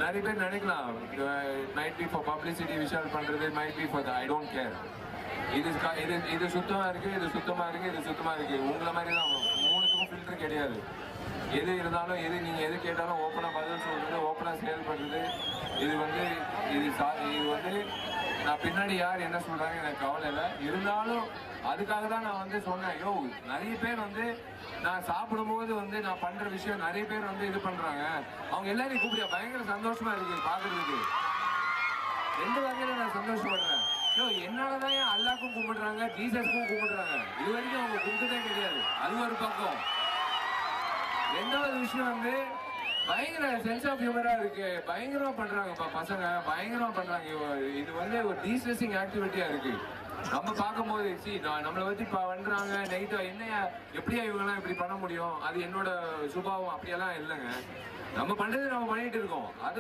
நிறைய பேர் நினைக்கலாம் மைட் பி ஃபார் பப்ளிசிட்டி விஷயம் பண்றது, might be for I don't care. இது சுத்தமா இருக்கு, இது சுத்தமா இருக்கு, இது சுத்தமா இருக்கு. உங்களை மாதிரி தான் மூணுத்துக்கும் ஃபில்டர் கிடையாது. எது இருந்தாலும் நீங்க எது கேட்டாலும் ஓப்பனா பதில் சொல்றது, ஓப்பனா செயல்படுறது. இது வந்து நான் பின்னாடி யார் என்ன சொல்றாங்க எனக்கு கவலை இல்லை. இருந்தாலும் அதுக்காக தான் நான் சொன்னேன். நிறைய பேர் நான் சாப்பிடும்போது நான் பண்ற விஷயம் நிறைய பேர் இது பண்றாங்க. அவங்க எல்லாரையும் கூப்பிடியா பயங்கர சந்தோஷமா இருக்கு பாக்குறதுக்கு. ரெண்டு வகையில நான் சந்தோஷப்படுறேன். என்னாலதான் அல்லாக்கும் கும்பிடுறாங்க, ஜீசஸ்க்கும் கும்பிடுறாங்க. இது வரைக்கும் அவங்க கும்பிட்டதே கிடையாது. அது ஒரு பக்கம். ரெண்டாவது விஷயம் பயங்கர சென்ஸ் ஆஃப் ஹியூமரா இருக்கு. பயங்கரமா பண்றாங்க பசங்க, பயங்கரமா பண்றாங்க. இது ஒரு டீஸ்ட்ரெஸிங் ஆக்டிவிட்டியா இருக்கு. நம்ம பார்க்கும்போது நம்மளை பத்தி பண்றாங்க நெகட்டிவா, என்னையா எப்படியா இவங்கெல்லாம் இப்படி பண்ண முடியும், அது என்னோட சுபாவம் அப்படியெல்லாம் இல்லைங்க. நம்ம பண்றது நம்ம பண்ணிட்டு இருக்கோம். அது